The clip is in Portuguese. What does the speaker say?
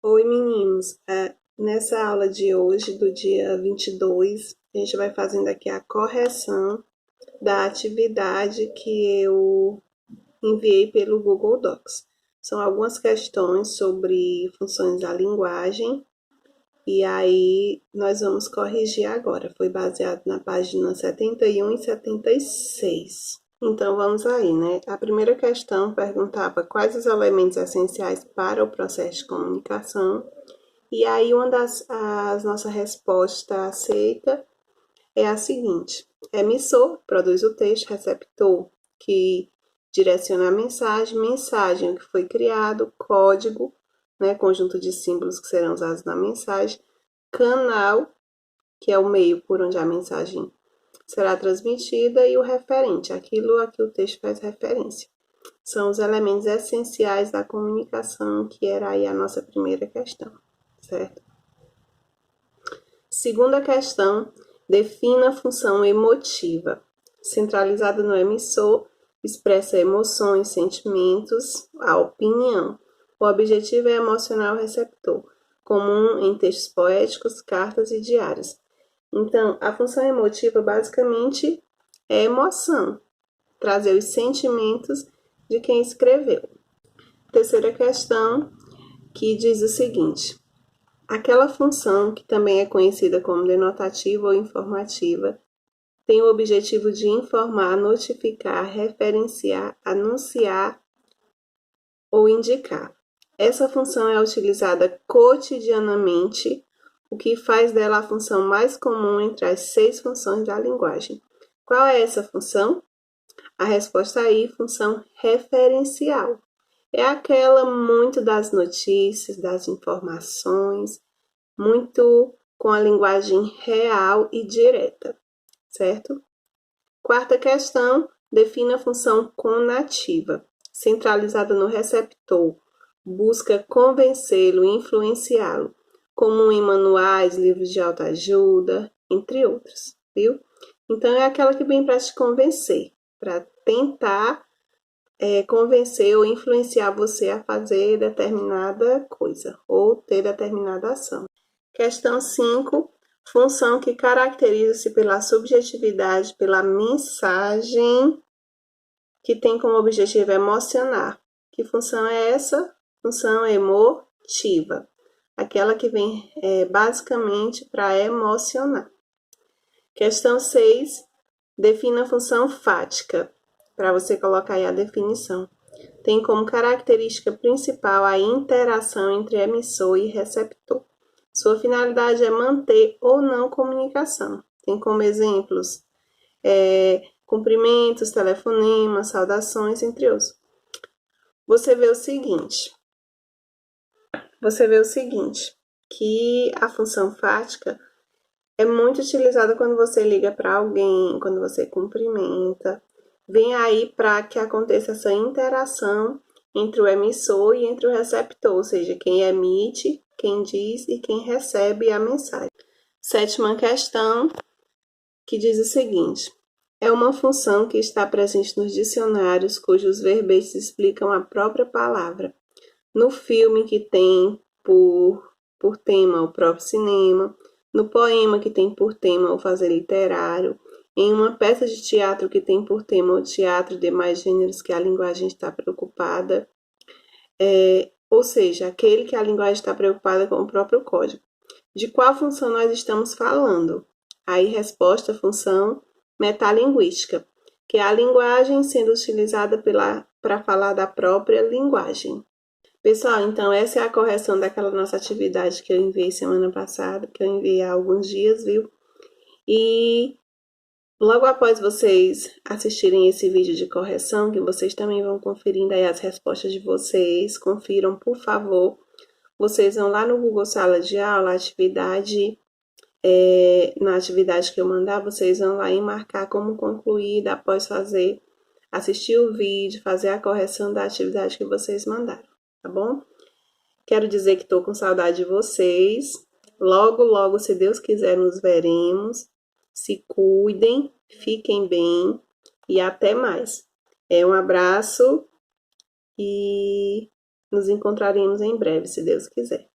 Oi, meninos. Nessa aula de hoje, do dia 22, a gente vai fazendo aqui a correção da atividade que eu enviei pelo Google Docs. São algumas questões sobre funções da linguagem e aí nós vamos corrigir agora. Foi baseado na página 71 e 76. Então vamos aí, né? A primeira questão perguntava quais os elementos essenciais para o processo de comunicação. E aí, uma das as nossa resposta aceita é a seguinte: emissor produz o texto, receptor que direciona a mensagem, mensagem que foi criado, código, né, conjunto de símbolos que serão usados na mensagem, canal, que é o meio por onde a mensagem será transmitida, e o referente, aquilo a que o texto faz referência. São os elementos essenciais da comunicação, que era aí a nossa primeira questão, certo? Segunda questão, defina a função emotiva. Centralizada no emissor, expressa emoções, sentimentos, a opinião. O objetivo é emocionar o receptor, comum em textos poéticos, cartas e diários. Então, a função emotiva basicamente é emoção, trazer os sentimentos de quem escreveu. Terceira questão, que diz o seguinte: aquela função, que também é conhecida como denotativa ou informativa, tem o objetivo de informar, notificar, referenciar, anunciar ou indicar. Essa função é utilizada cotidianamente, o que faz dela a função mais comum entre as 6 funções da linguagem. Qual é essa função? A resposta aí, função referencial. É aquela muito das notícias, das informações, muito com a linguagem real e direta, certo? Quarta questão, defina a função conativa, centralizada no receptor, busca convencê-lo, influenciá-lo, comum em manuais, livros de autoajuda, entre outros, viu? Então, é aquela que vem para te convencer, para tentar convencer ou influenciar você a fazer determinada coisa ou ter determinada ação. Questão 5. Função que caracteriza-se pela subjetividade, pela mensagem que tem como objetivo emocionar. Que função é essa? Função emotiva. Aquela que vem basicamente para emocionar. Questão 6. Defina a função fática, para você colocar aí a definição. Tem como característica principal a interação entre emissor e receptor. Sua finalidade é manter ou não comunicação. Tem como exemplos cumprimentos, telefonemas, saudações, entre outros. Você vê o seguinte, que a função fática é muito utilizada quando você liga para alguém, quando você cumprimenta. Vem aí para que aconteça essa interação entre o emissor e entre o receptor, ou seja, quem emite, quem diz e quem recebe a mensagem. Sétima questão, que diz o seguinte: é uma função que está presente nos dicionários cujos verbetes explicam a própria palavra. No filme, que tem por tema o próprio cinema, no poema, que tem por tema o fazer literário, em uma peça de teatro que tem por tema o teatro e demais gêneros que a linguagem está preocupada, ou seja, aquele que a linguagem está preocupada com o próprio código. De qual função nós estamos falando? Aí, resposta, função metalinguística, que é a linguagem sendo utilizada para falar da própria linguagem. Pessoal, então essa é a correção daquela nossa atividade que eu enviei semana passada, que eu enviei há alguns dias, viu? E logo após vocês assistirem esse vídeo de correção, que vocês também vão conferindo aí as respostas de vocês, confiram, por favor. Vocês vão lá no Google Sala de Aula, na atividade que eu mandar, vocês vão lá e marcar como concluída após assistir o vídeo, fazer a correção da atividade que vocês mandaram, tá bom? Quero dizer que estou com saudade de vocês. Logo, logo, se Deus quiser, nos veremos. Se cuidem, fiquem bem e até mais. Um abraço e nos encontraremos em breve, se Deus quiser.